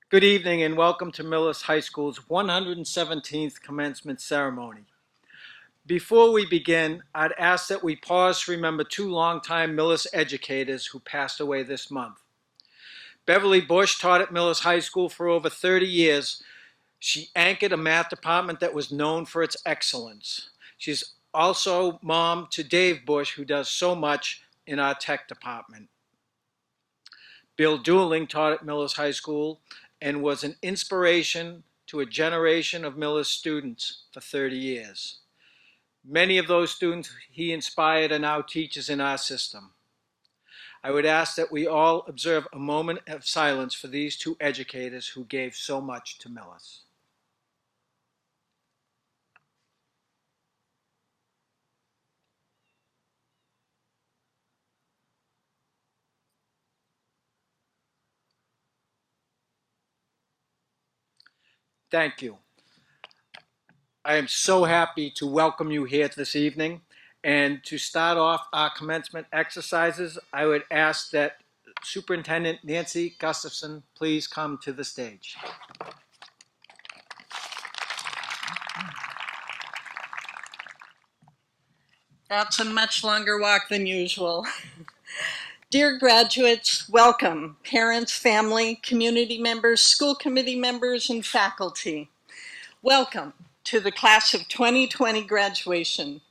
Good evening and welcome to Millis High School's 117th commencement ceremony. Before we begin, I'd ask that we pause to remember two longtime Millis educators who passed away this month. Beverly Bush taught at Millis High School for over 30 years. She anchored a math department that was known for its excellence. She's also mom to Dave Bush, who does so much in our tech department. Bill Dooling taught at Millis High School and was an inspiration to a generation of Millis students for 30 years. Many of those students he inspired are now teachers in our system. I would ask that we all observe a moment of silence for these two educators who gave so much to Millis. Thank you. I am so happy to welcome you here this evening. And to start off our commencement exercises, I would ask that Superintendent Nancy Gustafson please come to the stage. That's a much longer walk than usual. Dear graduates, welcome. Parents, family, community members, school committee members, and faculty. Welcome to the class of 2020 graduation.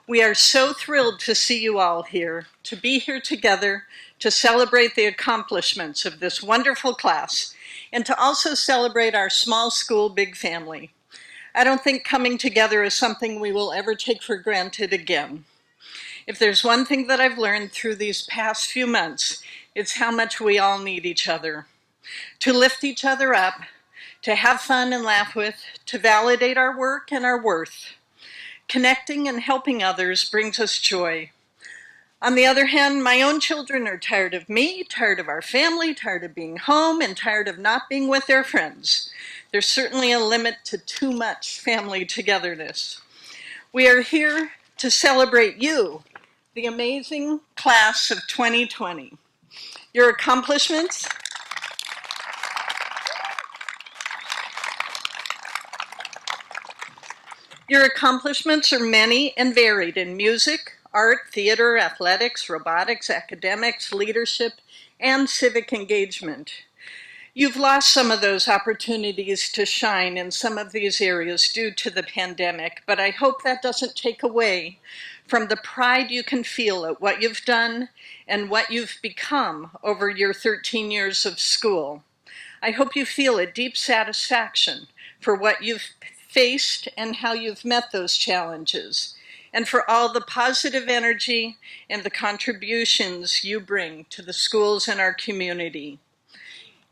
We are so thrilled to see you all here, to be here together, to celebrate the accomplishments of this wonderful class, and to also celebrate our small school big family. I don't think coming together is something we will ever take for granted again. If there's one thing that I've learned through these past few months, it's how much we all need each other. To lift each other up, to have fun and laugh with, to validate our work and our worth. Connecting and helping others brings us joy. On the other hand, my own children are tired of me, tired of our family, tired of being home, and tired of not being with their friends. There's certainly a limit to too much family togetherness. We are here to celebrate you, the amazing class of 2020. Your accomplishments are many and varied in music, art, theater, athletics, robotics, academics, leadership, and civic engagement. You've lost some of those opportunities to shine in some of these areas due to the pandemic, but I hope that doesn't take away from the pride you can feel at what you've done and what you've become over your 13 years of school. I hope you feel a deep satisfaction for what you've faced and how you've met those challenges, and for all the positive energy and the contributions you bring to the schools in our community.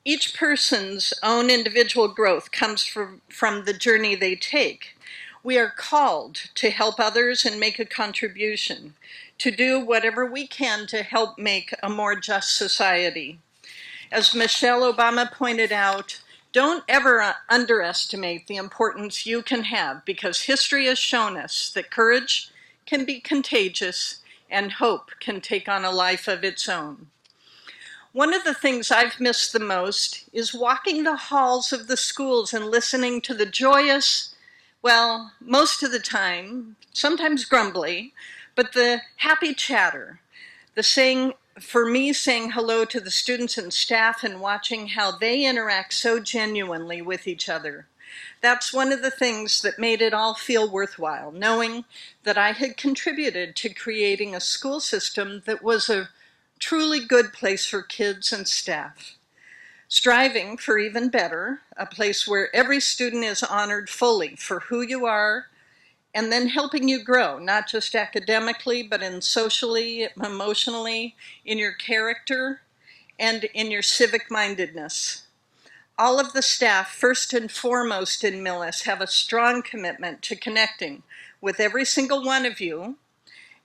Each person's own individual growth comes from the journey they take. We are called to help others and make a contribution, to do whatever we can to help make a more just society. As Michelle Obama pointed out, don't ever underestimate the importance you can have, because history has shown us that courage can be contagious and hope can take on a life of its own. One of the things I've missed the most is walking the halls of the schools and listening to the joyous, well, most of the time, sometimes grumbly, but the happy chatter. For me, saying hello to the students and staff and watching how they interact so genuinely with each other. That's one of the things that made it all feel worthwhile, knowing that I had contributed to creating a school system that was a truly good place for kids and staff. Striving for even better, a place where every student is honored fully for who you are, and then helping you grow, not just academically, but in socially, emotionally, in your character, and in your civic mindedness. All of the staff, first and foremost in Millis, have a strong commitment to connecting with every single one of you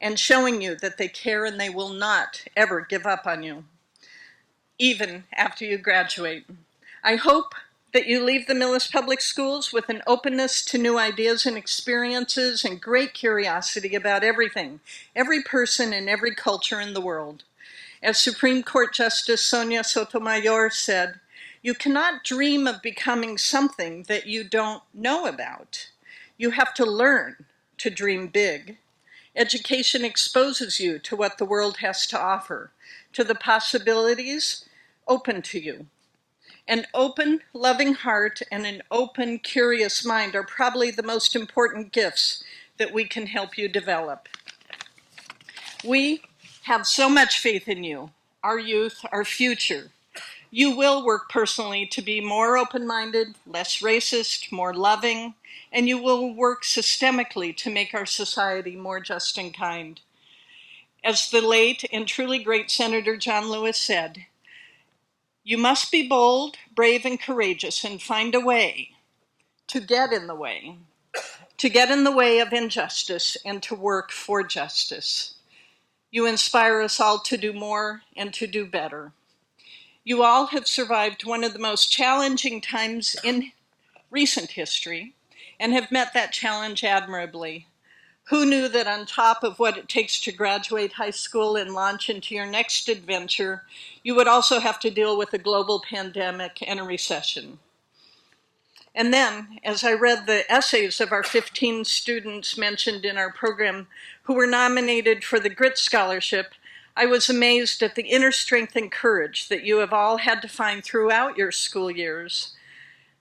and showing you that they care and they will not ever give up on you, even after you graduate. I hope that you leave the Millis Public Schools with an openness to new ideas and experiences and great curiosity about everything, every person, and every culture in the world. As Supreme Court Justice Sonia Sotomayor said, You cannot dream of becoming something that you don't know about. You have to learn to dream big. Education exposes you to what the world has to offer, to the possibilities open to you. An open, loving heart and an open, curious mind are probably the most important gifts that we can help you develop. We have so much faith in you, our youth, our future. You will work personally to be more open-minded, less racist, more loving, and you will work systemically to make our society more just and kind. As the late and truly great Senator John Lewis said, you must be bold, brave, and courageous and find a way to get in the way of injustice and to work for justice. You inspire us all to do more and to do better. You all have survived one of the most challenging times in recent history and have met that challenge admirably. Who knew that on top of what it takes to graduate high school and launch into your next adventure, you would also have to deal with a global pandemic and a recession? And then, as I read the essays of our 15 students mentioned in our program who were nominated for the Grit Scholarship, I was amazed at the inner strength and courage that you have all had to find throughout your school years,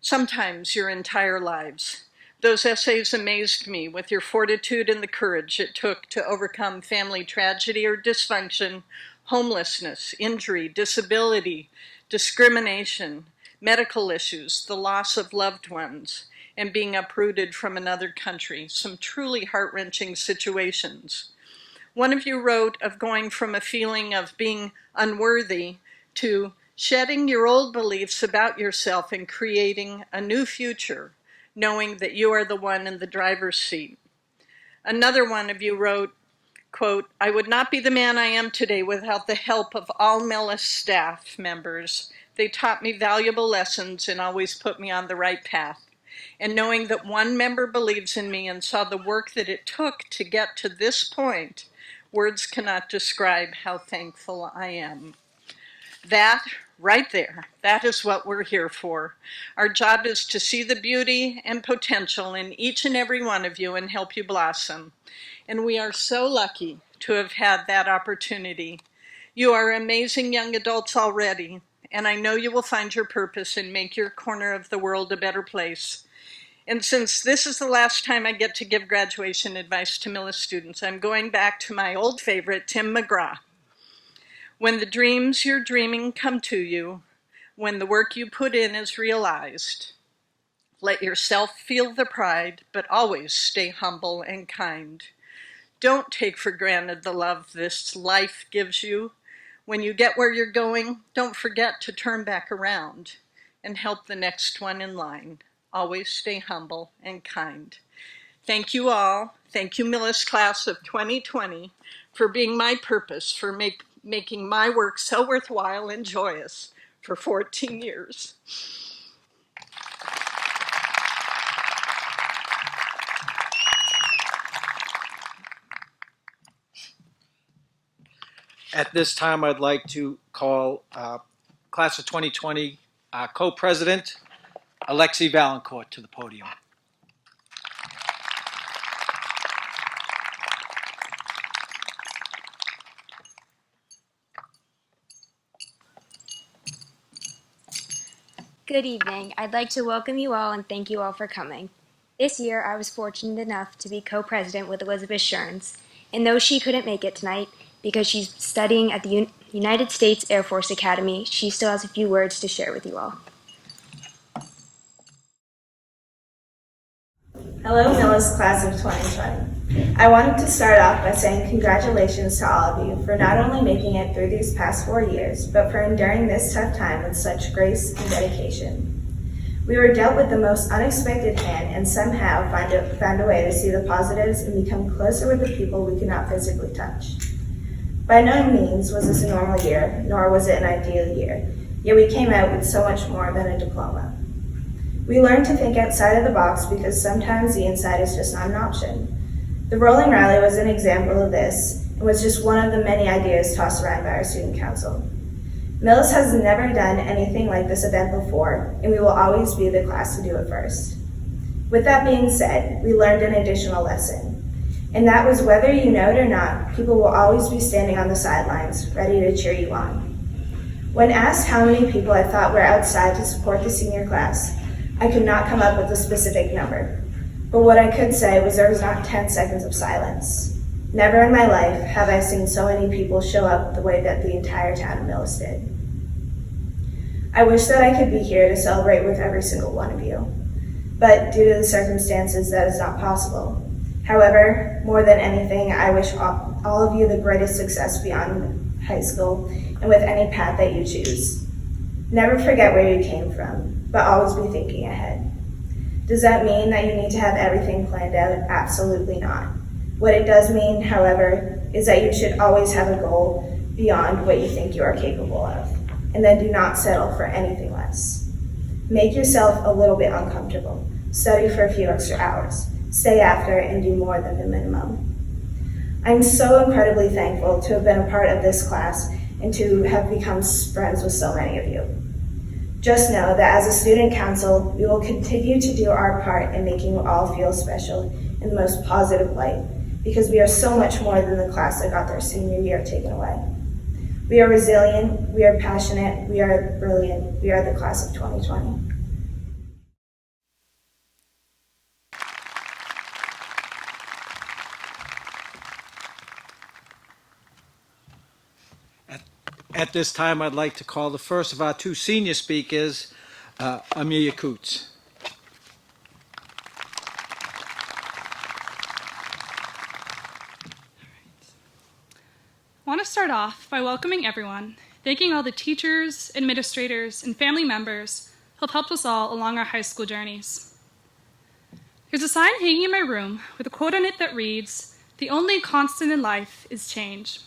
sometimes your entire lives. Those essays amazed me with your fortitude and the courage it took to overcome family tragedy or dysfunction, homelessness, injury, disability, discrimination, medical issues, the loss of loved ones, and being uprooted from another country, some truly heart-wrenching situations. One of you wrote of going from a feeling of being unworthy to shedding your old beliefs about yourself and creating a new future, knowing that you are the one in the driver's seat. Another one of you wrote, quote, I would not be the man I am today without the help of all Millis staff members. They taught me valuable lessons and always put me on the right path. And knowing that one member believes in me and saw the work that it took to get to this point, words cannot describe how thankful I am. That right there, that is what we're here for. Our job is to see the beauty and potential in each and every one of you and help you blossom. And we are so lucky to have had that opportunity. You are amazing young adults already, and I know you will find your purpose and make your corner of the world a better place. And since this is the last time I get to give graduation advice to Millis students, I'm going back to my old favorite, Tim McGraw. When the dreams you're dreaming come to you, when the work you put in is realized, let yourself feel the pride, but always stay humble and kind. Don't take for granted the love this life gives you. When you get where you're going, don't forget to turn back around and help the next one in line. Always stay humble and kind. Thank you all. Thank you, Millis class of 2020, for being my purpose, for making my work so worthwhile and joyous for 14 years. At this time, I'd like to call class of 2020 co-president Alexi Valancourt to the podium. Good evening. I'd like to welcome you all and thank you all for coming. This year, I was fortunate enough to be co-president with Elizabeth Scherns, and though she couldn't make it tonight because she's studying at the United States Air Force Academy, she still has a few words to share with you all. Hello, Millis class of 2020. I wanted to start off by saying congratulations to all of you for not only making it through these past 4 years, but for enduring this tough time with such grace and dedication. We were dealt with the most unexpected hand and somehow found a way to see the positives and become closer with the people we could not physically touch. By no means was this a normal year, nor was it an ideal year, yet we came out with so much more than a diploma. We learned to think outside of the box because sometimes the inside is just not an option. The rolling rally was an example of this and was just one of the many ideas tossed around by our student council. Millis has never done anything like this event before, and we will always be the class to do it first. With that being said, we learned an additional lesson, and that was whether you know it or not, people will always be standing on the sidelines, ready to cheer you on. When asked how many people I thought were outside to support the senior class, I could not come up with a specific number. But what I could say was there was not 10 seconds of silence. Never in my life have I seen so many people show up the way that the entire town of Millis did. I wish that I could be here to celebrate with every single one of you, but due to the circumstances, that is not possible. However, more than anything, I wish all of you the greatest success beyond high school and with any path that you choose. Never forget where you came from, but always be thinking ahead. Does that mean that you need to have everything planned out? Absolutely not. What it does mean, however, is that you should always have a goal beyond what you think you are capable of, and then do not settle for anything less. Make yourself a little bit uncomfortable. Study for a few extra hours. Stay after and do more than the minimum. I'm so incredibly thankful to have been a part of this class and to have become friends with so many of you. Just know that as a student council, we will continue to do our part in making you all feel special in the most positive light, because we are so much more than the class that got their senior year taken away. We are resilient, we are passionate, we are brilliant, we are the class of 2020. At this time, I'd like to call the first of our two senior speakers, Amelia Coots. I want to start off by welcoming everyone, thanking all the teachers, administrators, and family members who have helped us all along our high school journeys. There's a sign hanging in my room with a quote on it that reads, "The only constant in life is change."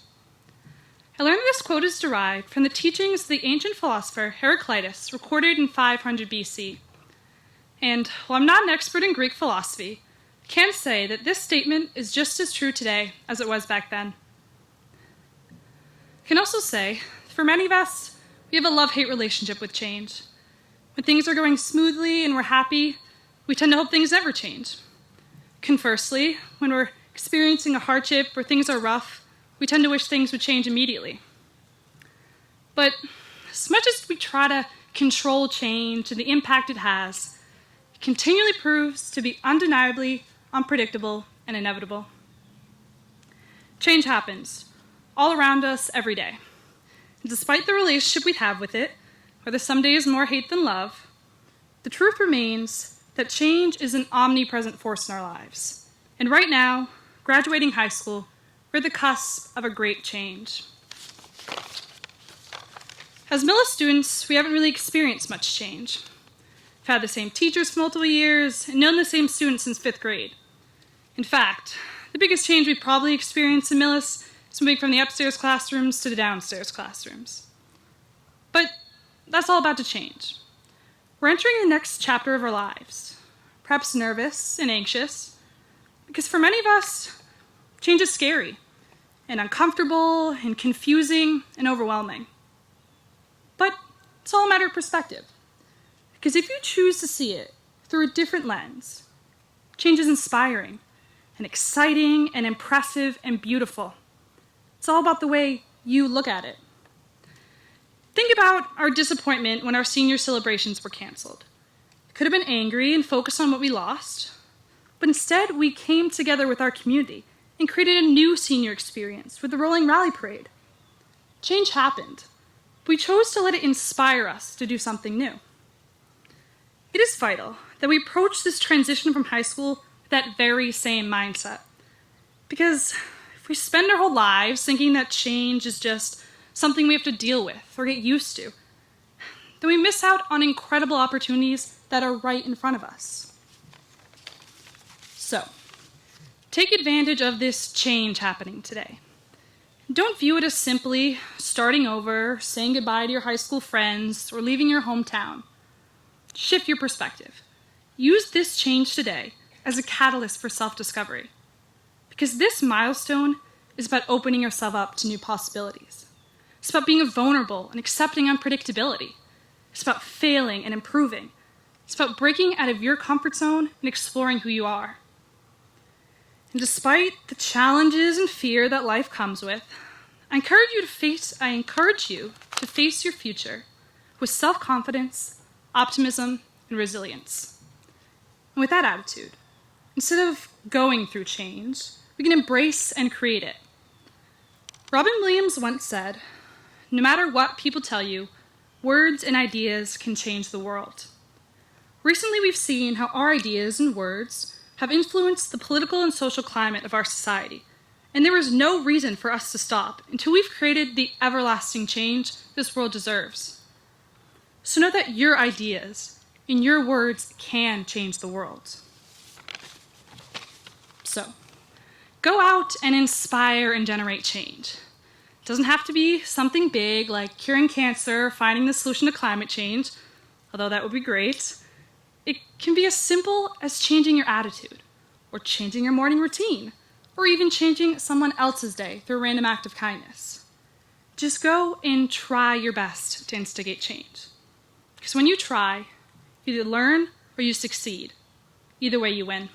I learned that this quote is derived from the teachings of the ancient philosopher Heraclitus, recorded in 500 BC. And while I'm not an expert in Greek philosophy, I can say that this statement is just as true today as it was back then. I can also say, for many of us, we have a love-hate relationship with change. When things are going smoothly and we're happy, we tend to hope things never change. Conversely, when we're experiencing a hardship or things are rough, we tend to wish things would change immediately. But as much as we try to control change and the impact it has, it continually proves to be undeniably unpredictable and inevitable. Change happens all around us every day. And despite the relationship we have with it, whether some days more hate than love, the truth remains that change is an omnipresent force in our lives. And right now, graduating high school, we're at the cusp of a great change. As Millis students, we haven't really experienced much change. We've had the same teachers for multiple years and known the same students since 5th grade. In fact, the biggest change we've probably experienced in Millis is moving from the upstairs classrooms to the downstairs classrooms. But that's all about to change. We're entering the next chapter of our lives, perhaps nervous and anxious, because for many of us, change is scary and uncomfortable and confusing and overwhelming. But it's all a matter of perspective. Because if you choose to see it through a different lens, change is inspiring and exciting and impressive and beautiful. It's all about the way you look at it. Think about our disappointment when our senior celebrations were canceled. We could have been angry and focused on what we lost, but instead we came together with our community and created a new senior experience with the Rolling Rally Parade. Change happened, but we chose to let it inspire us to do something new. It is vital that we approach this transition from high school with that very same mindset. Because if we spend our whole lives thinking that change is just something we have to deal with or get used to, then we miss out on incredible opportunities that are right in front of us. So, take advantage of this change happening today. Don't view it as simply starting over, saying goodbye to your high school friends, or leaving your hometown. Shift your perspective. Use this change today as a catalyst for self-discovery. Because this milestone is about opening yourself up to new possibilities. It's about being vulnerable and accepting unpredictability. It's about failing and improving. It's about breaking out of your comfort zone and exploring who you are. And despite the challenges and fear that life comes with, I encourage you to face your future with self-confidence, optimism, and resilience. And with that attitude, instead of going through change, we can embrace and create it. Robin Williams once said, "No matter what people tell you, words and ideas can change the world." Recently, we've seen how our ideas and words have influenced the political and social climate of our society, and there is no reason for us to stop until we've created the everlasting change this world deserves. So know that your ideas and your words can change the world. So, go out and inspire and generate change. It doesn't have to be something big like curing cancer or finding the solution to climate change, although that would be great. It can be as simple as changing your attitude, or changing your morning routine, or even changing someone else's day through a random act of kindness. Just go and try your best to instigate change. Because when you try, you either learn or you succeed. Either way, you win.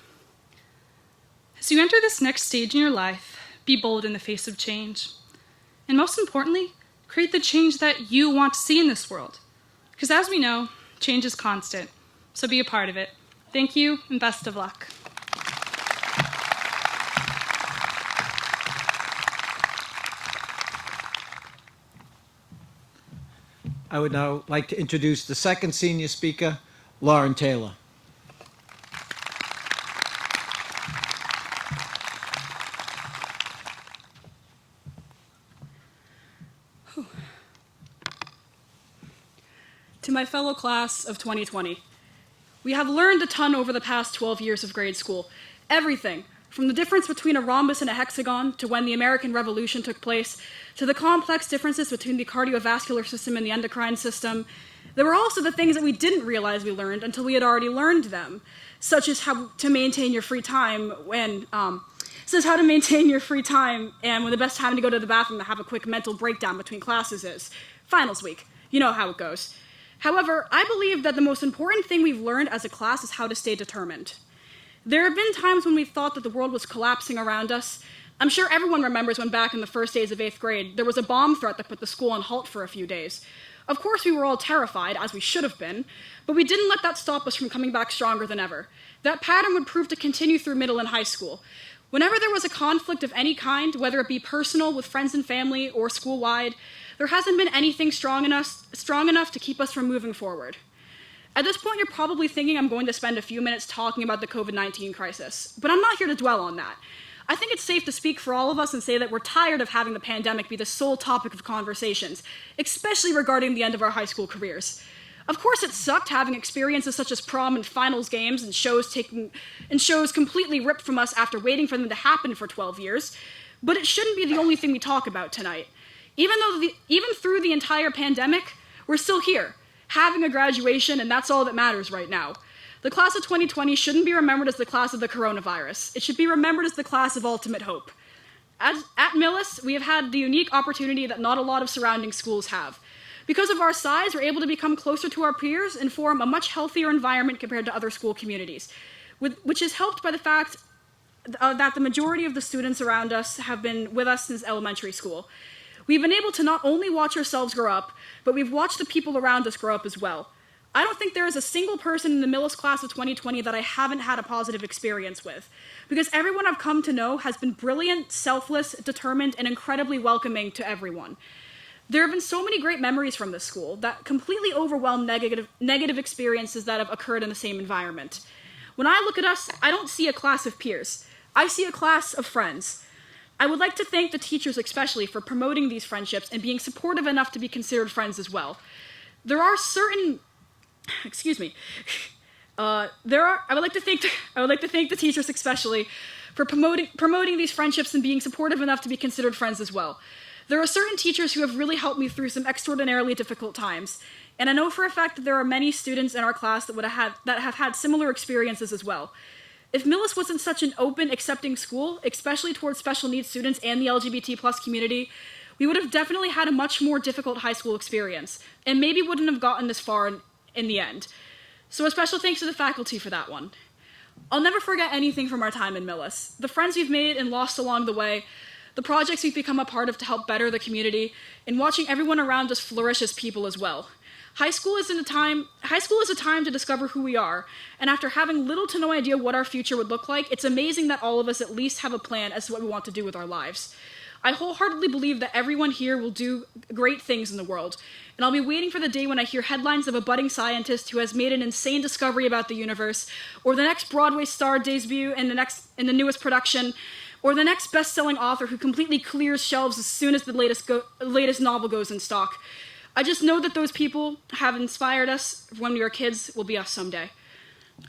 As you enter this next stage in your life, be bold in the face of change. And most importantly, create the change that you want to see in this world. Because as we know, change is constant. So be a part of it. Thank you, and best of luck. I would now like to introduce the second senior speaker, Lauren Taylor. To my fellow class of 2020, we have learned a ton over the past 12 years of grade school. Everything, from the difference between a rhombus and a hexagon to when the American Revolution took place, to the complex differences between the cardiovascular system and the endocrine system. There were also the things that we didn't realize we learned until we had already learned them, such as how to maintain your free time and when the best time to go to the bathroom to have a quick mental breakdown between classes is. Finals week. You know how it goes. However, I believe that the most important thing we've learned as a class is how to stay determined. There have been times when we thought that the world was collapsing around us. I'm sure everyone remembers when back in the first days of 8th grade, there was a bomb threat that put the school on halt for a few days. Of course, we were all terrified, as we should have been, but we didn't let that stop us from coming back stronger than ever. That pattern would prove to continue through middle and high school. Whenever there was a conflict of any kind, whether it be personal with friends and family or school-wide, there hasn't been anything strong enough to keep us from moving forward. At this point, you're probably thinking I'm going to spend a few minutes talking about the COVID-19 crisis, but I'm not here to dwell on that. I think it's safe to speak for all of us and say that we're tired of having the pandemic be the sole topic of conversations, especially regarding the end of our high school careers. Of course, it sucked having experiences such as prom and finals games and shows completely ripped from us after waiting for them to happen for 12 years, but it shouldn't be the only thing we talk about tonight. Even through the entire pandemic, we're still here, having a graduation, and that's all that matters right now. The class of 2020 shouldn't be remembered as the class of the coronavirus. It should be remembered as the class of ultimate hope. At Millis, we have had the unique opportunity that not a lot of surrounding schools have. Because of our size, we're able to become closer to our peers and form a much healthier environment compared to other school communities, which is helped by the fact that the majority of the students around us have been with us since elementary school. We've been able to not only watch ourselves grow up, but we've watched the people around us grow up as well. I don't think there is a single person in the Millis class of 2020 that I haven't had a positive experience with, because everyone I've come to know has been brilliant, selfless, determined, and incredibly welcoming to everyone. There have been so many great memories from this school that completely overwhelm negative experiences that have occurred in the same environment. When I look at us, I don't see a class of peers. I see a class of friends. I would like to thank the teachers especially for promoting these friendships and being supportive enough to be considered friends as well. I would like to thank the teachers especially for promoting these friendships and being supportive enough to be considered friends as well. There are certain teachers who have really helped me through some extraordinarily difficult times, and I know for a fact that there are many students in our class that have had similar experiences as well. If Millis wasn't such an open, accepting school, especially towards special needs students and the LGBT+ community, we would have definitely had a much more difficult high school experience, and maybe wouldn't have gotten this far in the end. So a special thanks to the faculty for that one. I'll never forget anything from our time in Millis. The friends we've made and lost along the way, the projects we've become a part of to help better the community, and watching everyone around us flourish as people as well. High school is a time to discover who we are, and after having little to no idea what our future would look like, it's amazing that all of us at least have a plan as to what we want to do with our lives. I wholeheartedly believe that everyone here will do great things in the world, and I'll be waiting for the day when I hear headlines of a budding scientist who has made an insane discovery about the universe, or the next Broadway star debut in the newest production, or the next best-selling author who completely clears shelves as soon as the latest novel goes in stock. I just know that those people have inspired us when we were kids will be us someday.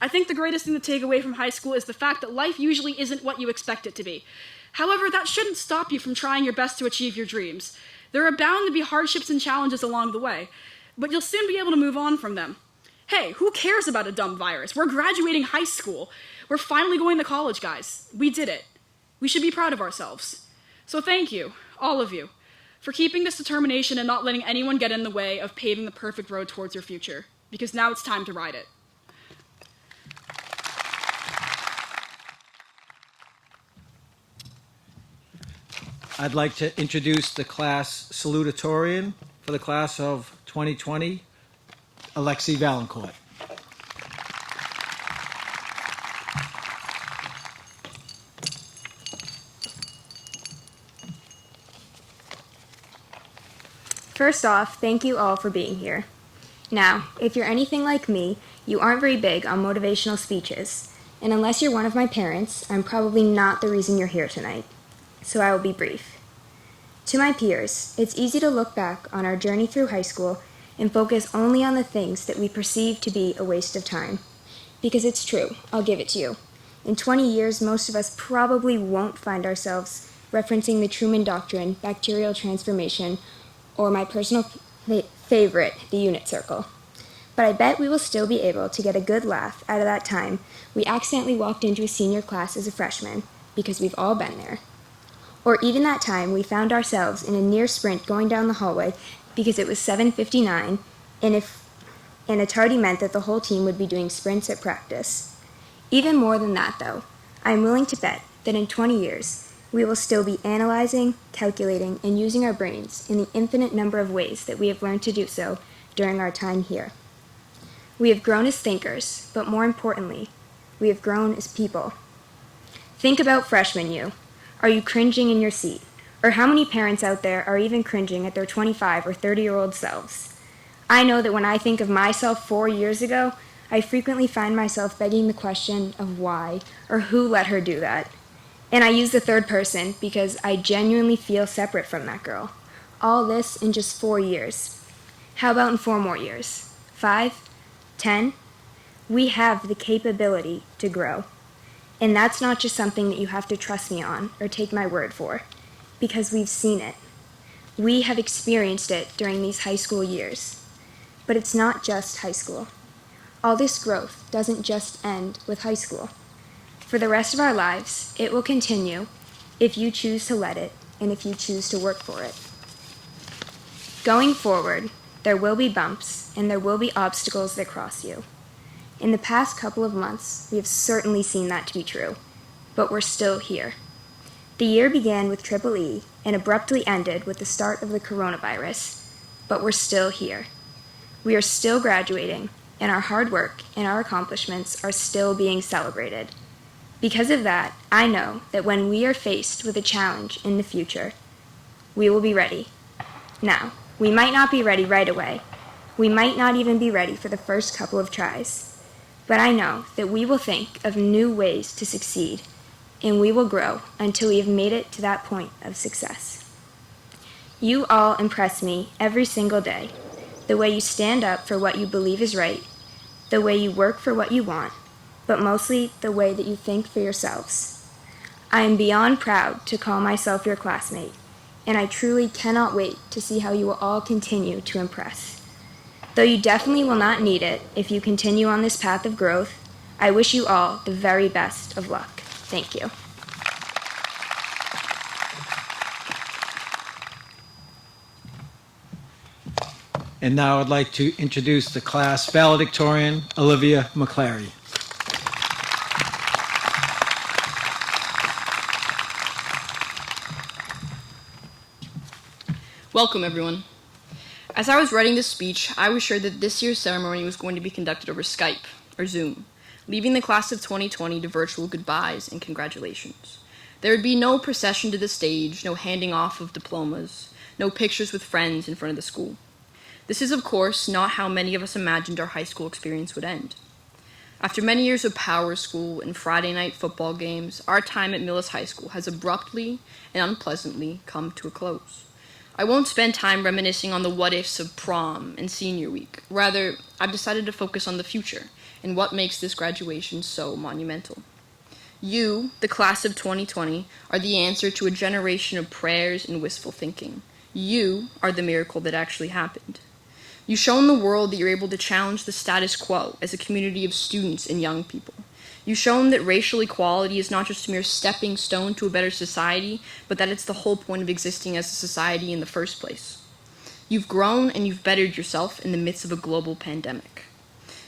I think the greatest thing to take away from high school is the fact that life usually isn't what you expect it to be. However, that shouldn't stop you from trying your best to achieve your dreams. There are bound to be hardships and challenges along the way, but you'll soon be able to move on from them. Hey, who cares about a dumb virus? We're graduating high school. We're finally going to college, guys. We did it. We should be proud of ourselves. So thank you, all of you, for keeping this determination and not letting anyone get in the way of paving the perfect road towards your future, because now it's time to ride it. I'd like to introduce the class salutatorian for the class of 2020, Alexi Valancourt. First off, thank you all for being here. Now, if you're anything like me, you aren't very big on motivational speeches, and unless you're one of my parents, I'm probably not the reason you're here tonight. So I will be brief. To my peers, it's easy to look back on our journey through high school and focus only on the things that we perceive to be a waste of time. Because it's true, I'll give it to you. In 20 years, most of us probably won't find ourselves referencing the Truman Doctrine, bacterial transformation, or my personal favorite, the unit circle. But I bet we will still be able to get a good laugh out of that time we accidentally walked into a senior class as a freshman, because we've all been there. Or even that time we found ourselves in a near sprint going down the hallway because it was 7:59, and a tardy meant that the whole team would be doing sprints at practice. Even more than that, though, I'm willing to bet that in 20 years, we will still be analyzing, calculating, and using our brains in the infinite number of ways that we have learned to do so during our time here. We have grown as thinkers, but more importantly, we have grown as people. Think about freshman you. Are you cringing in your seat? Or how many parents out there are even cringing at their 25 or 30-year-old selves? I know that when I think of myself 4 years ago, I frequently find myself begging the question of why or who let her do that. And I use the third person because I genuinely feel separate from that girl. All this in just 4 years. How about in 4 more years? 5? 10? We have the capability to grow. And that's not just something that you have to trust me on or take my word for, because we've seen it. We have experienced it during these high school years. But it's not just high school. All this growth doesn't just end with high school. For the rest of our lives, it will continue if you choose to let it and if you choose to work for it. Going forward, there will be bumps and there will be obstacles that cross you. In the past couple of months, we have certainly seen that to be true, but we're still here. The year began with Triple E and abruptly ended with the start of the coronavirus, but we're still here. We are still graduating, and our hard work and our accomplishments are still being celebrated. Because of that, I know that when we are faced with a challenge in the future, we will be ready. Now, we might not be ready right away. We might not even be ready for the first couple of tries. But I know that we will think of new ways to succeed, and we will grow until we have made it to that point of success. You all impress me every single day. The way you stand up for what you believe is right, the way you work for what you want, but mostly the way that you think for yourselves. I am beyond proud to call myself your classmate, and I truly cannot wait to see how you will all continue to impress. Though you definitely will not need it if you continue on this path of growth, I wish you all the very best of luck. Thank you. And now I'd like to introduce the class valedictorian, Olivia McClary. Welcome, everyone. As I was writing this speech, I was sure that this year's ceremony was going to be conducted over Skype or Zoom, leaving the class of 2020 to virtual goodbyes and congratulations. There would be no procession to the stage, no handing off of diplomas, no pictures with friends in front of the school. This is, of course, not how many of us imagined our high school experience would end. After many years of power school and Friday night football games, our time at Millis High School has abruptly and unpleasantly come to a close. I won't spend time reminiscing on the what-ifs of prom and senior week. Rather, I've decided to focus on the future and what makes this graduation so monumental. You, the class of 2020, are the answer to a generation of prayers and wistful thinking. You are the miracle that actually happened. You've shown the world that you're able to challenge the status quo as a community of students and young people. You've shown that racial equality is not just a mere stepping stone to a better society, but that it's the whole point of existing as a society in the first place. You've grown and you've bettered yourself in the midst of a global pandemic.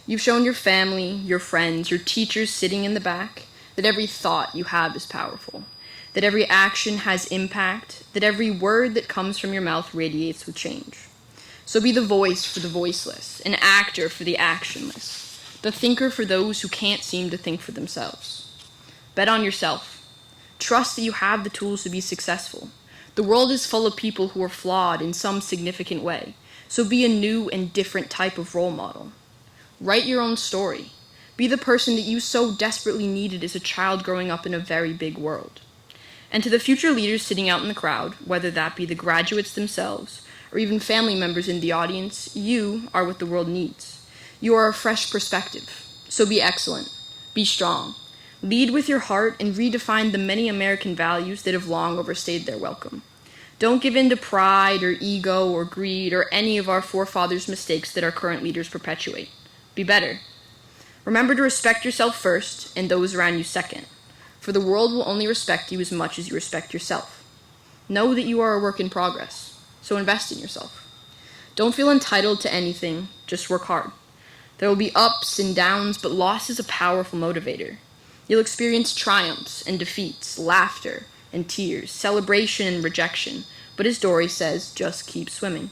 You've shown your family, your friends, your teachers sitting in the back that every thought you have is powerful, that every action has impact, that every word that comes from your mouth radiates with change. So be the voice for the voiceless, an actor for the actionless, the thinker for those who can't seem to think for themselves. Bet on yourself. Trust that you have the tools to be successful. The world is full of people who are flawed in some significant way, so be a new and different type of role model. Write your own story. Be the person that you so desperately needed as a child growing up in a very big world. And to the future leaders sitting out in the crowd, whether that be the graduates themselves or even family members in the audience, you are what the world needs. You are a fresh perspective, so be excellent, be strong. Lead with your heart and redefine the many American values that have long overstayed their welcome. Don't give in to pride or ego or greed or any of our forefathers' mistakes that our current leaders perpetuate. Be better. Remember to respect yourself first and those around you second, for the world will only respect you as much as you respect yourself. Know that you are a work in progress, so invest in yourself. Don't feel entitled to anything, just work hard. There will be ups and downs, but loss is a powerful motivator. You'll experience triumphs and defeats, laughter and tears, celebration and rejection, but as Dory says, just keep swimming.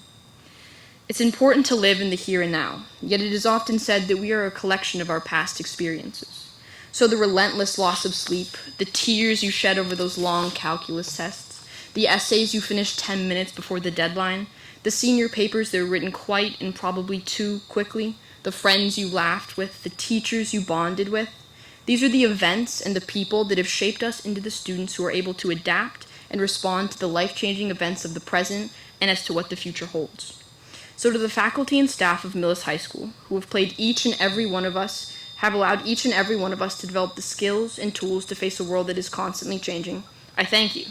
It's important to live in the here and now, yet it is often said that we are a collection of our past experiences. So the relentless loss of sleep, the tears you shed over those long calculus tests, the essays you finished 10 minutes before the deadline, the senior papers that were written quite and probably too quickly, the friends you laughed with, the teachers you bonded with. These are the events and the people that have shaped us into the students who are able to adapt and respond to the life-changing events of the present and as to what the future holds. So to the faculty and staff of Millis High School, who have allowed each and every one of us to develop the skills and tools to face a world that is constantly changing, I thank you.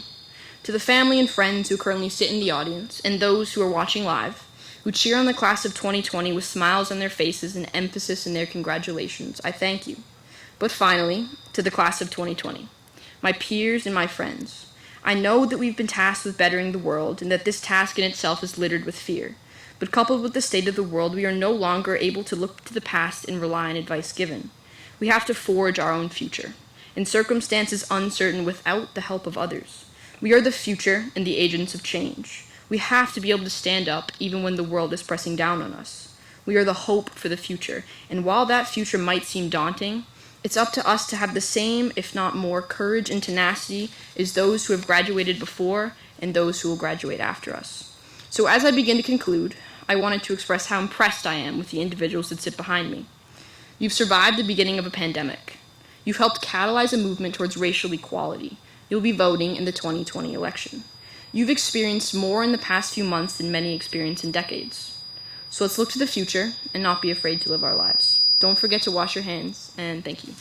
To the family and friends who currently sit in the audience and those who are watching live, who cheer on the class of 2020 with smiles on their faces and emphasis in their congratulations, I thank you. But finally, to the class of 2020, my peers and my friends, I know that we've been tasked with bettering the world and that this task in itself is littered with fear. But coupled with the state of the world, we are no longer able to look to the past and rely on advice given. We have to forge our own future, in circumstances uncertain without the help of others. We are the future and the agents of change. We have to be able to stand up even when the world is pressing down on us. We are the hope for the future, and while that future might seem daunting, it's up to us to have the same, if not more, courage and tenacity as those who have graduated before and those who will graduate after us. So as I begin to conclude, I wanted to express how impressed I am with the individuals that sit behind me. You've survived the beginning of a pandemic. You've helped catalyze a movement towards racial equality. You'll be voting in the 2020 election. You've experienced more in the past few months than many experience in decades. So let's look to the future and not be afraid to live our lives. Don't forget to wash your hands, and thank you.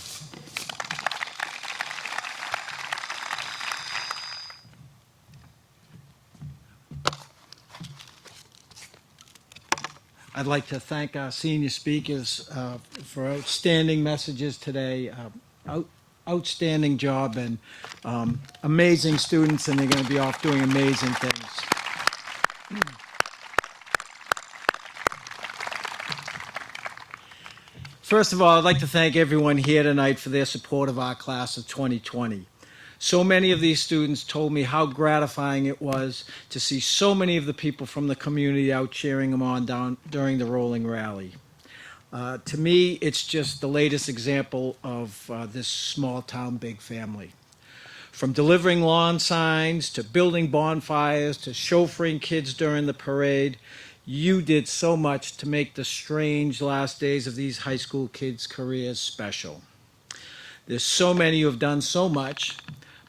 I'd like to thank our senior speakers for outstanding messages today. Outstanding job, and amazing students, and they're going to be off doing amazing things. First of all, I'd like to thank everyone here tonight for their support of our class of 2020. So many of these students told me how gratifying it was to see so many of the people from the community out cheering them on down during the rolling rally. To me, it's just the latest example of this small town big family. From delivering lawn signs to building bonfires to chauffeuring kids during the parade, you did so much to make the strange last days of these high school kids' careers special. There's so many who have done so much,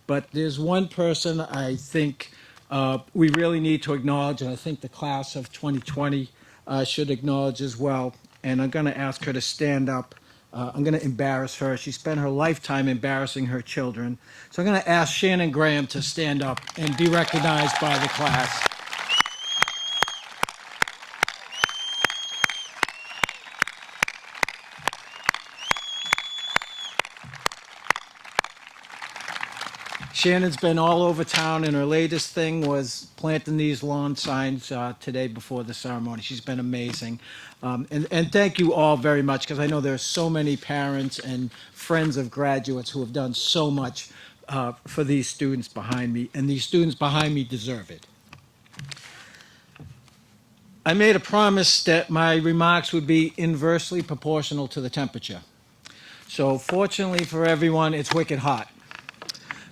but there's one person I think we really need to acknowledge, and I think the class of 2020 should acknowledge as well. And I'm going to ask her to stand up. I'm going to embarrass her. She spent her lifetime embarrassing her children. So I'm going to ask Shannon Graham to stand up and be recognized by the class. Shannon's been all over town, and her latest thing was planting these lawn signs today before the ceremony. She's been amazing. And thank you all very much, because I know there's so many parents and friends of graduates who have done so much for these students behind me, and these students behind me deserve it. I made a promise that my remarks would be inversely proportional to the temperature. So fortunately for everyone, it's wicked hot.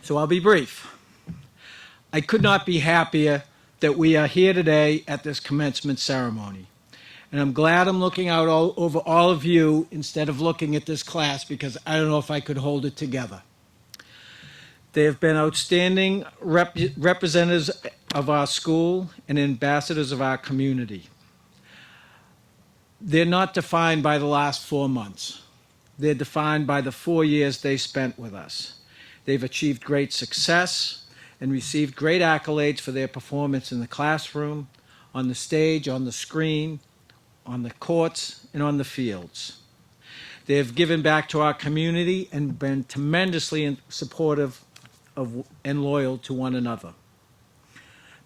So I'll be brief. I could not be happier that we are here today at this commencement ceremony. And I'm glad I'm looking out over all of you instead of looking at this class, because I don't know if I could hold it together. They have been outstanding representatives of our school and ambassadors of our community. They're not defined by the last 4 months. They're defined by the 4 years they spent with us. They've achieved great success and received great accolades for their performance in the classroom, on the stage, on the screen, on the courts, and on the fields. They have given back to our community and been tremendously supportive of and loyal to one another.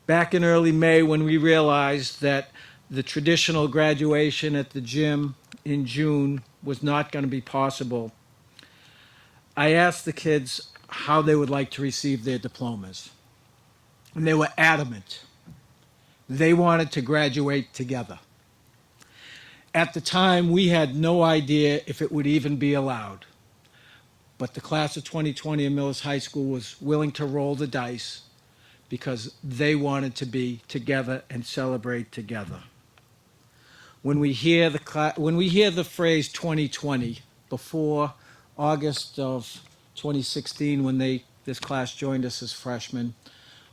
Back in early May, when we realized that the traditional graduation at the gym in June was not going to be possible, I asked the kids how they would like to receive their diplomas. And they were adamant. They wanted to graduate together. At the time, we had no idea if it would even be allowed. But the class of 2020 in Millis High School was willing to roll the dice because they wanted to be together and celebrate together. When we hear the phrase 2020 before August of 2016, when this class joined us as freshmen,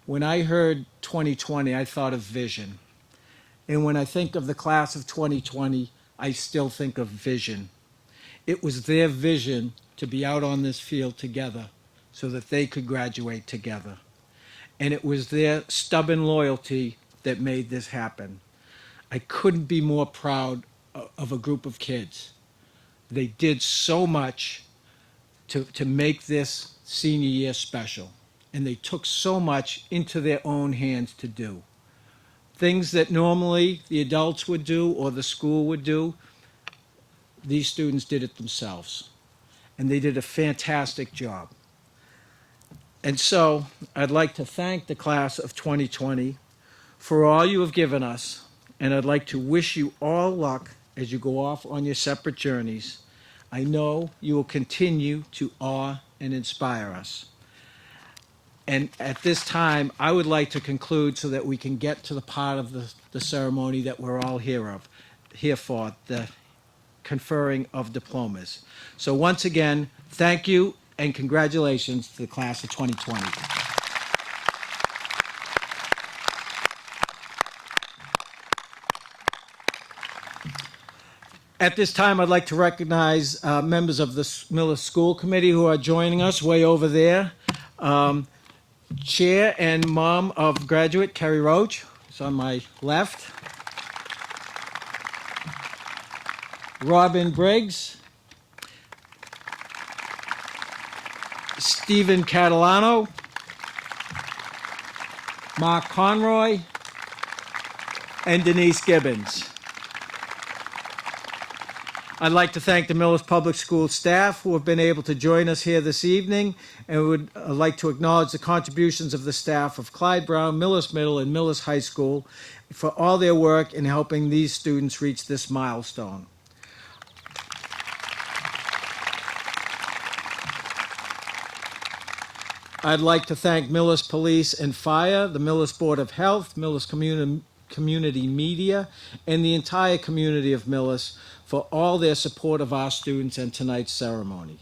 when I heard 2020, I thought of vision. And when I think of the class of 2020, I still think of vision. It was their vision to be out on this field together so that they could graduate together. And it was their stubborn loyalty that made this happen. I couldn't be more proud of a group of kids. They did so much to make this senior year special. And they took so much into their own hands to do. Things that normally the adults would do or the school would do, these students did it themselves. And they did a fantastic job. And so I'd like to thank the class of 2020 for all you have given us. And I'd like to wish you all luck as you go off on your separate journeys. I know you will continue to awe and inspire us. And at this time, I would like to conclude so that we can get to the part of the ceremony that we're all here for, the conferring of diplomas. So once again, thank you and congratulations to the class of 2020. At this time, I'd like to recognize members of the Millis School Committee who are joining us way over there. Chair and mom of graduate Kerry Roach is on my left. Robin Briggs. Stephen Catalano. Mark Conroy. And Denise Gibbons. I'd like to thank the Millis Public School staff who have been able to join us here this evening, and would like to acknowledge the contributions of the staff of Clyde Brown, Millis Middle, and Millis High School for all their work in helping these students reach this milestone. I'd like to thank Millis Police and Fire, the Millis Board of Health, Millis Community Media, and the entire community of Millis for all their support of our students and tonight's ceremony.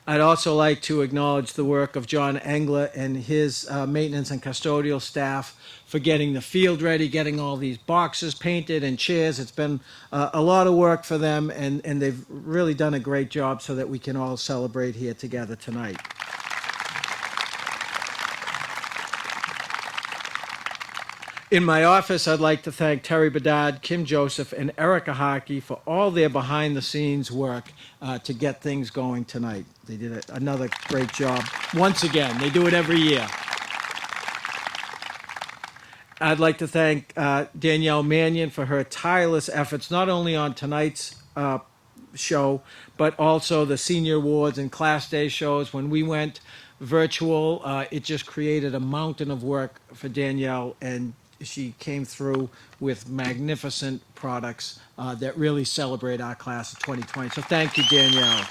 I'd also like to acknowledge the work of John Engler and his maintenance and custodial staff for getting the field ready, getting all these boxes painted and chairs. It's been a lot of work for them, and they've really done a great job so that we can all celebrate here together tonight. In my office, I'd like to thank Terry Bedard, Kim Joseph, and Erica Hockey for all their behind-the-scenes work to get things going tonight. They did another great job. Once again, they do it every year. I'd like to thank Danielle Mannion for her tireless efforts, not only on tonight's show, but also the senior awards and class day shows. When we went virtual, it just created a mountain of work for Danielle, and she came through with magnificent products that really celebrate our class of 2020. So thank you, Danielle.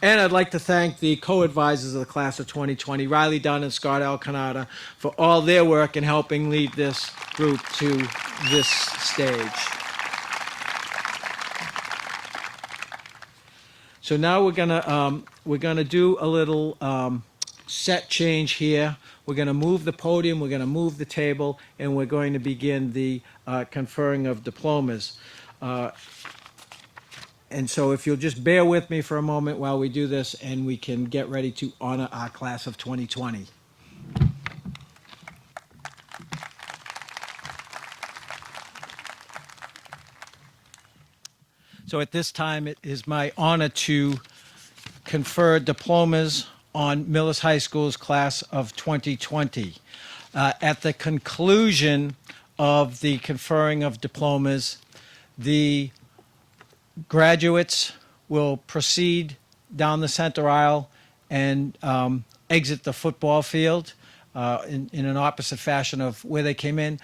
And I'd like to thank the co-advisors of the class of 2020, Riley Dunn and Scott Alcanada, for all their work in helping lead this group to this stage. So now we're gonna do a little set change here. We're going to move the podium, we're going to move the table, and we're going to begin the conferring of diplomas. And so if you'll just bear with me for a moment while we do this, and we can get ready to honor our class of 2020. So at this time, it is my honor to confer diplomas on Millis High School's class of 2020. At the conclusion of the conferring of diplomas, the graduates will proceed down the center aisle and exit the football field in an opposite fashion of where they came in.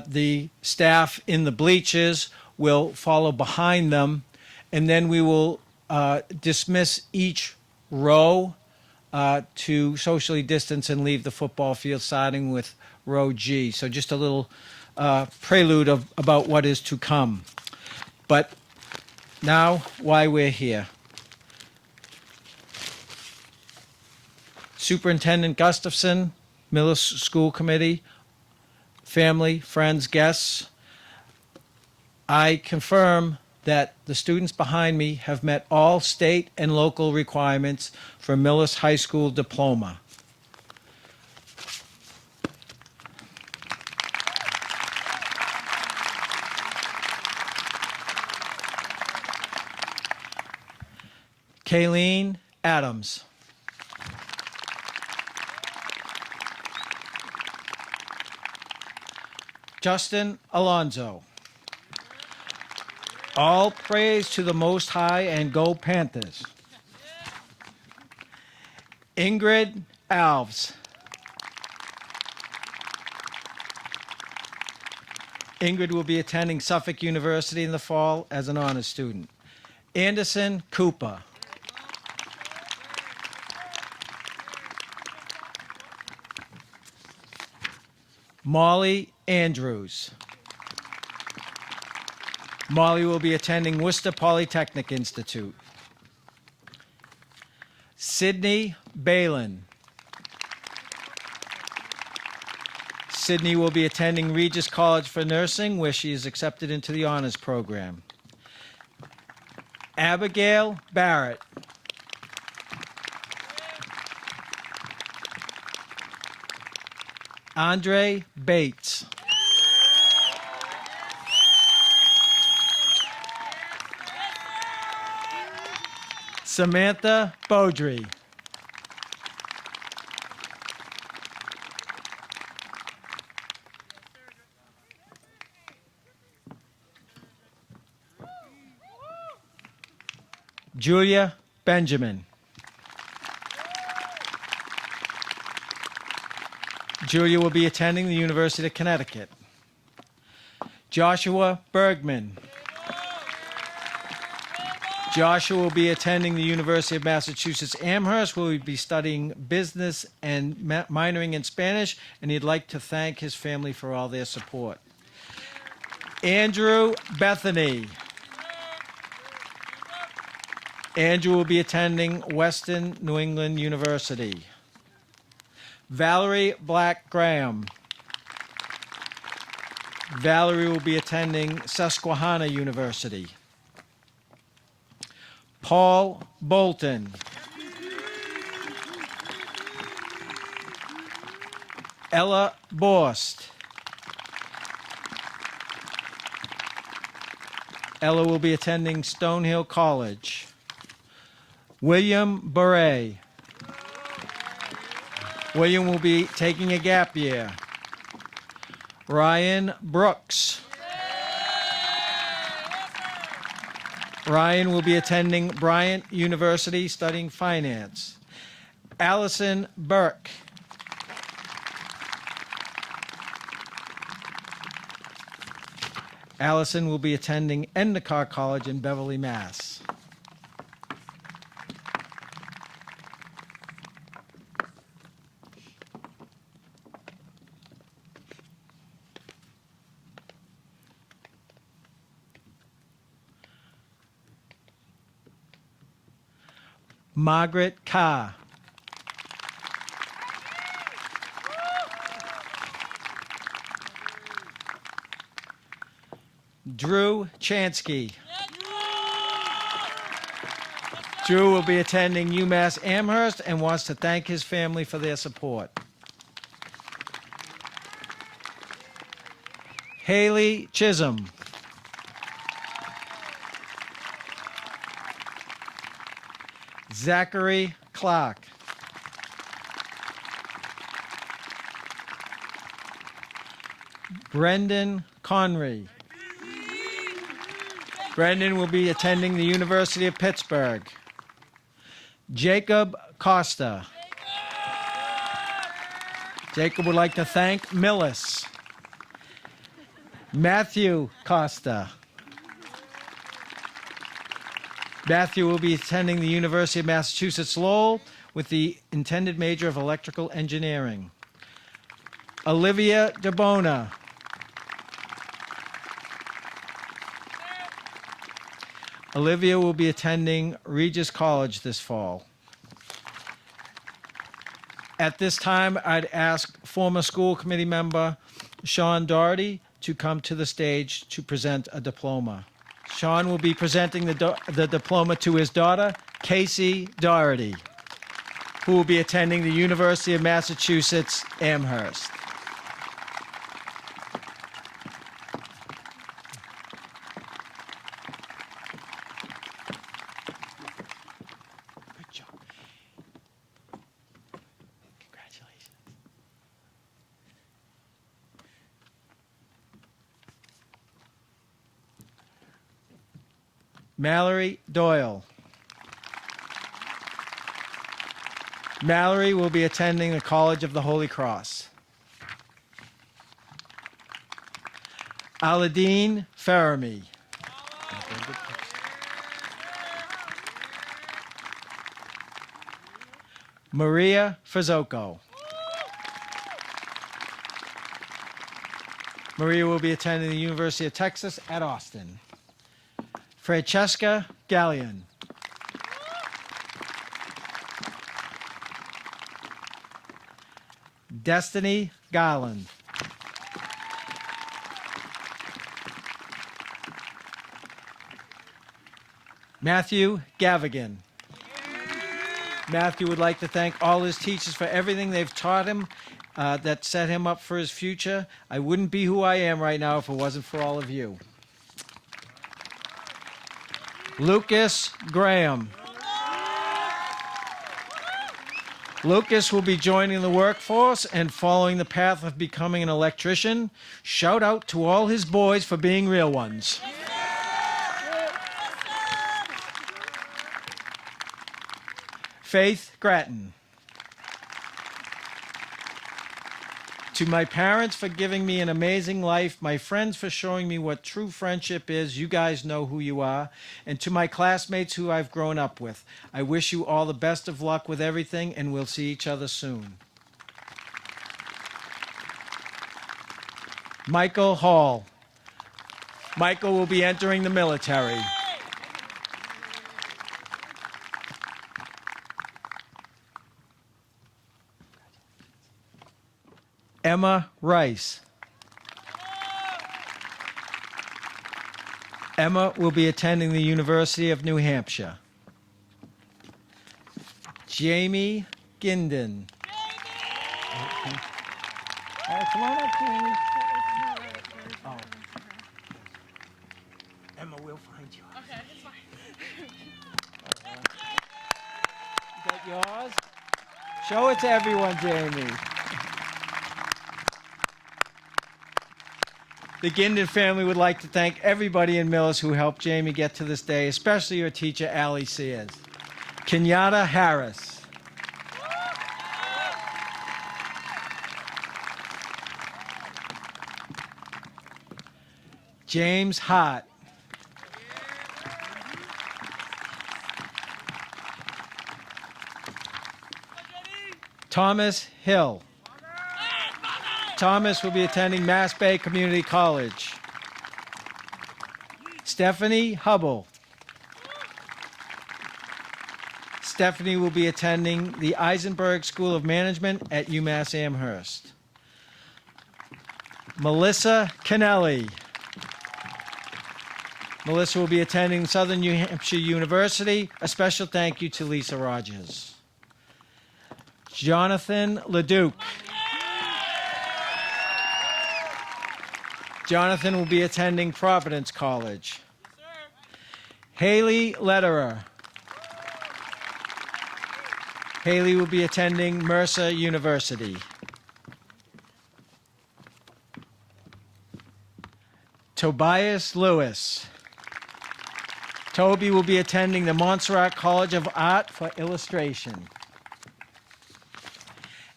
The staff in the bleachers will follow behind them, and then we will dismiss each row to socially distance and leave the football field, starting with row G. So just a little prelude about what is to come. But now, why we're here. Superintendent Gustafson, Millis School Committee, family, friends, guests, I confirm that the students behind me have met all state and local requirements for Millis High School diploma. Kayleen Adams. Justin Alonzo. All praise to the Most High, and go Panthers. Ingrid Alves. Ingrid will be attending Suffolk University in the fall as an honors student. Anderson Cooper. Molly Andrews. Molly will be attending Worcester Polytechnic Institute. Sydney Balin. Sydney will be attending Regis College for Nursing, where she is accepted into the honors program. Abigail Barrett. Andre Bates. Samantha Beaudry. Julia Benjamin. Julia will be attending the University of Connecticut. Joshua Bergman. Joshua will be attending the University of Massachusetts Amherst, where he'll be studying business and minoring in Spanish, and he'd like to thank his family for all their support. Andrew Bethany. Andrew will be attending Western New England University. Valerie Black Graham. Valerie will be attending Susquehanna University. Paul Bolton. Ella Borst. Ella will be attending Stonehill College. William Beret. William will be taking a gap year. Ryan Brooks. Ryan will be attending Bryant University studying finance. Allison Burke. Allison will be attending Endicott College in Beverly, Mass. Margaret Carr. Drew Chansky. Drew will be attending UMass Amherst and wants to thank his family for their support. Haley Chisholm. Zachary Clark. Brendan Conry. Brendan will be attending the University of Pittsburgh. Jacob Costa. Jacob would like to thank Millis. Matthew Costa. Matthew will be attending the University of Massachusetts Lowell with the intended major of electrical engineering. Olivia DeBona. Olivia will be attending Regis College this fall. At this time, I'd ask former school committee member Sean Doherty to come to the stage to present a diploma. Sean will be presenting the diploma to his daughter, Casey Doherty, who will be attending the University of Massachusetts Amherst. Good job. Congratulations. Mallory Doyle. Mallory will be attending the College of the Holy Cross. Aladeen Farami. Maria Fazoko. Maria will be attending the University of Texas at Austin. Francesca Gallion. Destiny Garland. Matthew Gavigan. Matthew would like to thank all his teachers for everything they've taught him that set him up for his future. I wouldn't be who I am right now if it wasn't for all of you. Lucas Graham. Lucas will be joining the workforce and following the path of becoming an electrician. Shout out to all his boys for being real ones. Faith Grattan. To my parents for giving me an amazing life, my friends for showing me what true friendship is, you guys know who you are, and to my classmates who I've grown up with, I wish you all the best of luck with everything, and we'll see each other soon. Michael Hall. Michael will be entering the military. Emma Rice. Emma will be attending the University of New Hampshire. Jamie Ginden. Come on up, Jamie. Oh. Emma, we'll find you. Okay, it's fine. You got yours? Show it to everyone, Jamie. The Ginden family would like to thank everybody in Millis who helped Jamie get to this day, especially your teacher, Allie Sears. Kenyatta Harris. James Hart. Thomas Hill. Thomas will be attending Mass Bay Community College. Stephanie Hubble. Stephanie will be attending the Eisenberg School of Management at UMass Amherst. Melissa Kennelly. Melissa will be attending Southern New Hampshire University. A special thank you to Lisa Rogers. Jonathan LeDuc. Jonathan will be attending Providence College. Haley Lederer. Haley will be attending Mercer University. Tobias Lewis. Toby will be attending the Montserrat College of Art for Illustration.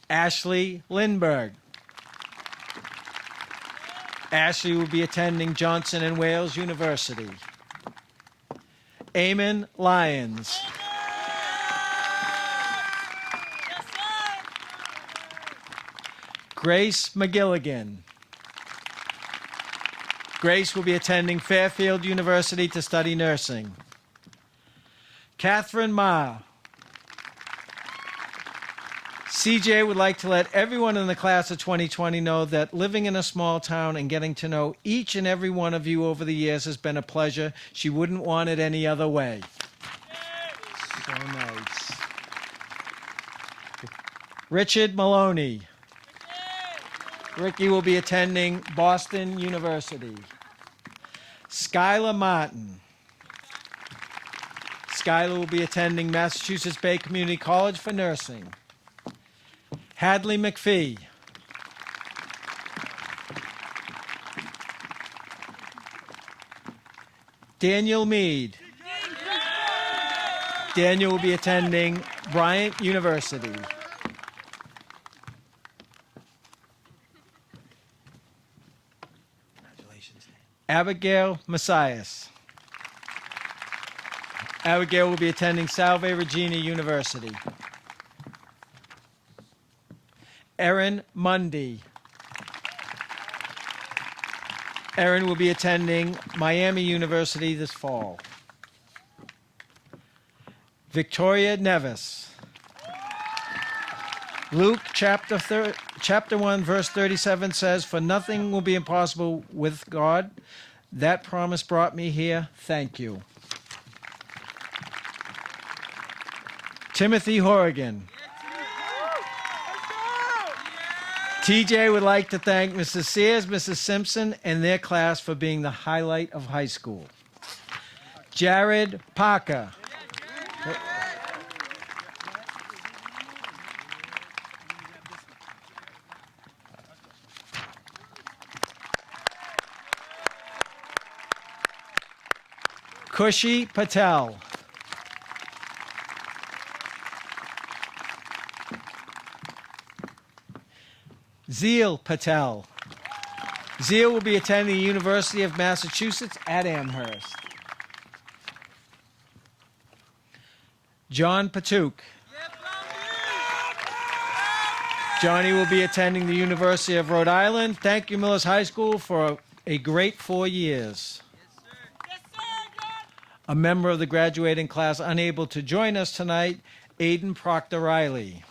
Ashley Lindberg. Ashley will be attending Johnson & Wales University. Eamon Lyons. Grace McGilligan. Grace will be attending Fairfield University to study nursing. Catherine Ma. CJ would like to let everyone in the class of 2020 know that living in a small town and getting to know each and every one of you over the years has been a pleasure. She wouldn't want it any other way. So nice. Richard Maloney. Ricky will be attending Boston University. Skylar Martin. Skylar will be attending Massachusetts Bay Community College for nursing. Hadley McPhee. Daniel Mead. Daniel will be attending Bryant University. Congratulations. Abigail Messias. Abigail will be attending Salve Regina University. Erin Mundy. Erin will be attending Miami University this fall. Victoria Nevis. Luke chapter 1 verse 37 says, "For nothing will be impossible with God. That promise brought me here. Thank you." Timothy Horrigan. TJ would like to thank Mrs. Sears, Mrs. Simpson, and their class for being the highlight of high school. Jared Parker. Kushi Patel. Zeal Patel. Zeal will be attending the University of Massachusetts at Amherst. John Patuk. Johnny will be attending the University of Rhode Island. Thank you, Millis High School, for a great 4 years. A member of the graduating class unable to join us tonight, Aiden Proctor Riley.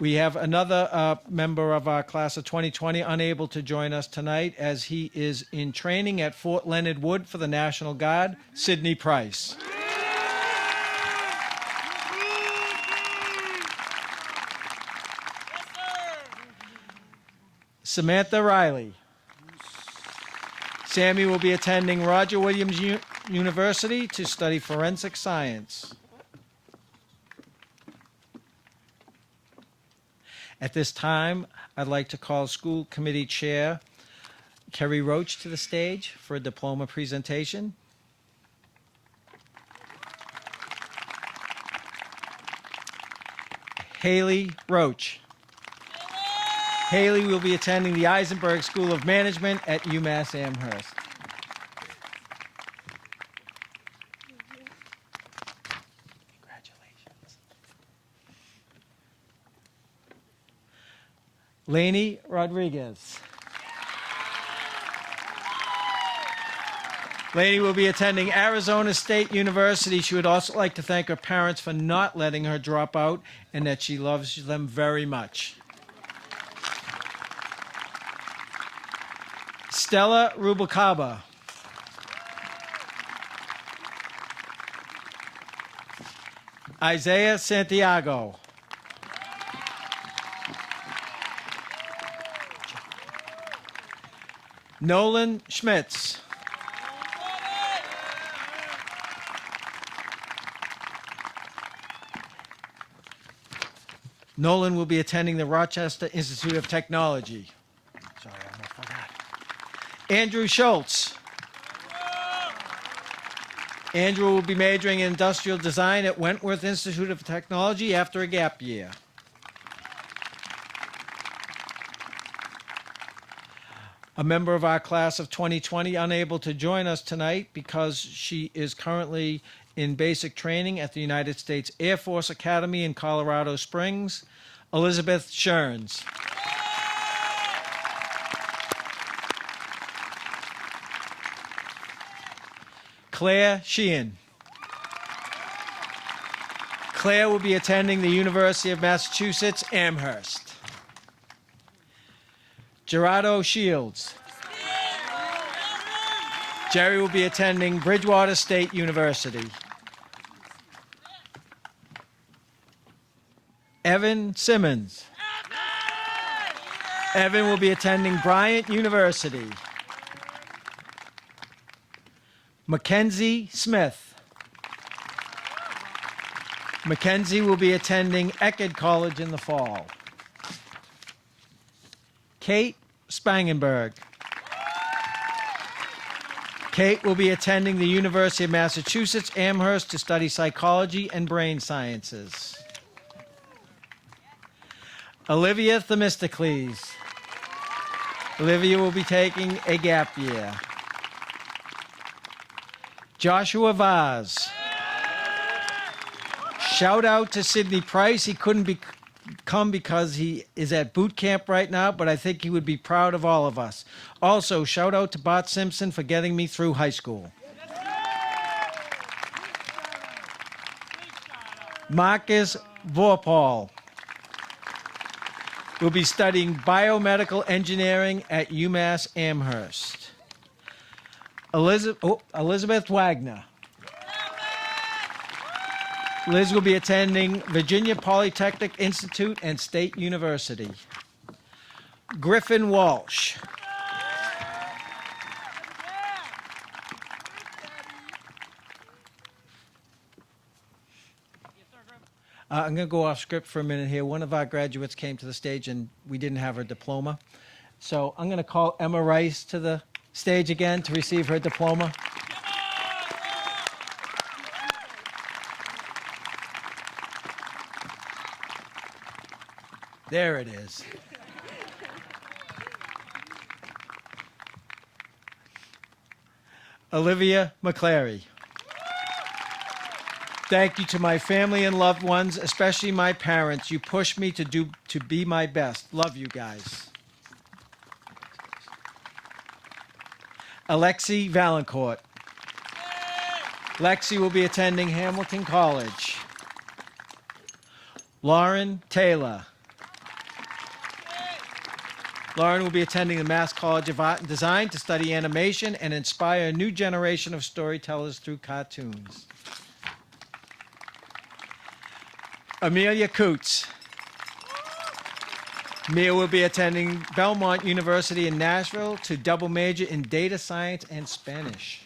We have another member of our class of 2020 unable to join us tonight as he is in training at Fort Leonard Wood for the National Guard, Sidney Price. Samantha Riley. Sammy will be attending Roger Williams University to study forensic science. At this time, I'd like to call School Committee Chair Kerry Roach to the stage for a diploma presentation. Haley Roach. Haley will be attending the Eisenberg School of Management at UMass Amherst. Congratulations. Lainey Rodriguez. Lainey will be attending Arizona State University. She would also like to thank her parents for not letting her drop out and that she loves them very much. Stella Rubalcaba. Isaiah Santiago. Nolan Schmitz. Nolan will be attending the Rochester Institute of Technology. Sorry, I almost forgot. Andrew Schultz. Andrew will be majoring in industrial design at Wentworth Institute of Technology after a gap year. A member of our class of 2020 unable to join us tonight because she is currently in basic training at the United States Air Force Academy in Colorado Springs, Elizabeth Scherns. Claire Sheehan. Claire will be attending the University of Massachusetts, Amherst. Gerardo Shields. Jerry will be attending Bridgewater State University. Evan Simmons. Evan will be attending Bryant University. Mackenzie Smith. Mackenzie will be attending Eckerd College in the fall. Kate Spangenberg. Kate will be attending the University of Massachusetts Amherst to study psychology and brain sciences. Olivia Themistocles. Olivia will be taking a gap year. Joshua Vaz. Shout out to Sidney Price. He couldn't come because he is at boot camp right now, but I think he would be proud of all of us. Also, shout out to Bart Simpson for getting me through high school. Marcus Vorpal will be studying biomedical engineering at UMass Amherst. Elizabeth Wagner. Liz will be attending Virginia Polytechnic Institute and State University. Griffin Walsh. I'm going to go off script for a minute here. One of our graduates came to the stage and we didn't have her diploma. So I'm going to call Emma Rice to the stage again to receive her diploma. There it is. Olivia McClary. Thank you to my family and loved ones, especially my parents. You pushed me to be my best. Love you guys. Alexi Valancourt. Lexi will be attending Hamilton College. Lauren Taylor. Lauren will be attending the Mass College of Art and Design to study animation and inspire a new generation of storytellers through cartoons. Amelia Coots. Amelia will be attending Belmont University in Nashville to double major in data science and Spanish.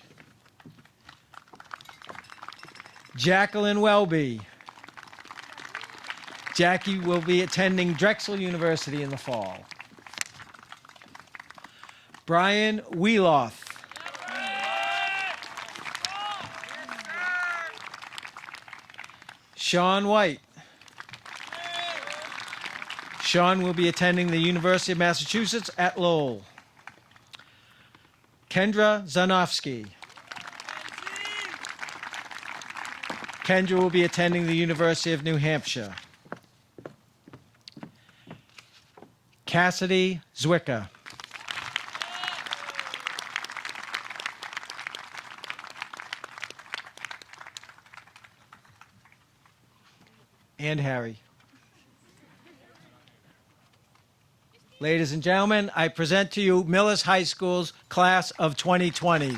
Jacqueline Welby. Jackie will be attending Drexel University in the fall. Brian Wheeloff. Sean White. Sean will be attending the University of Massachusetts at Lowell. Kendra Zanofsky. Kendra will be attending the University of New Hampshire. Cassidy Zwicker. And Harry. Ladies and gentlemen, I present to you Millis High School's class of 2020.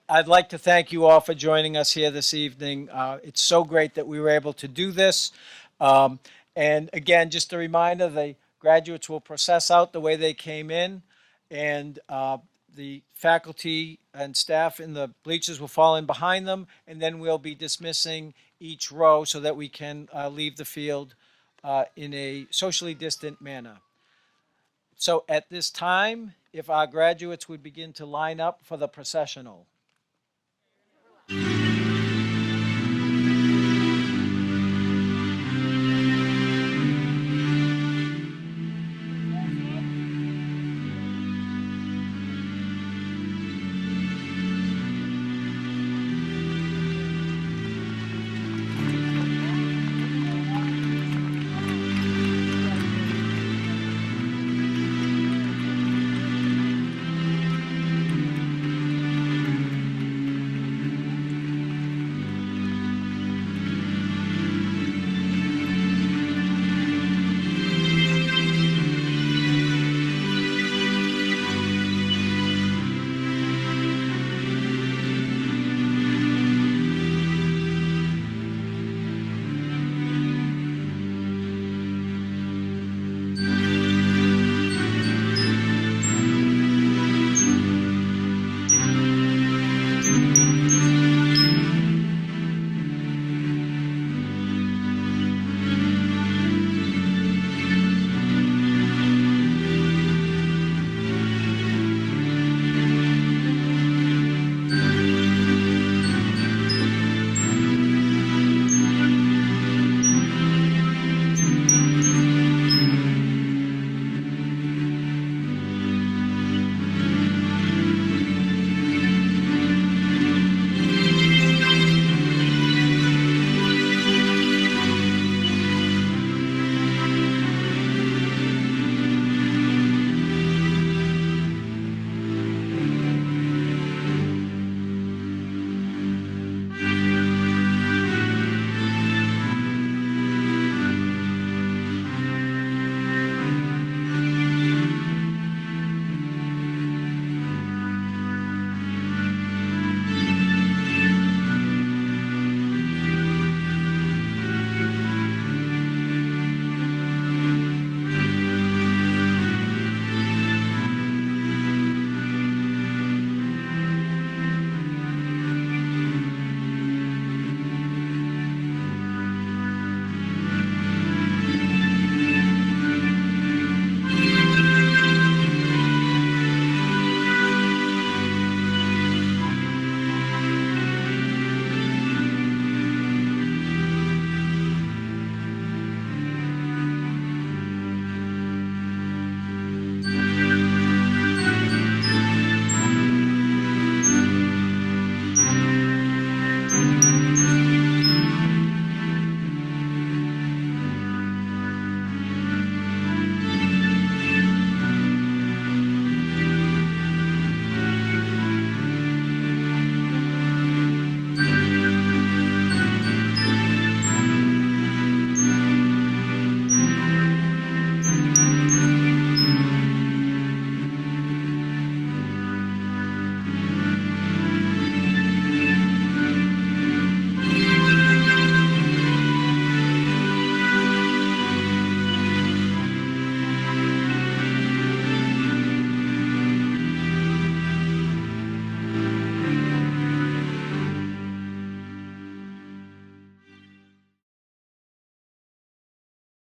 I'd like to thank you all for joining us here this evening. It's so great that we were able to do this. And again, just a reminder, the graduates will process out the way they came in, and the faculty and staff in the bleachers will fall in behind them, and then we'll be dismissing each row so that we can leave the field in a socially distant manner. So at this time, if our graduates would begin to line up for the processional.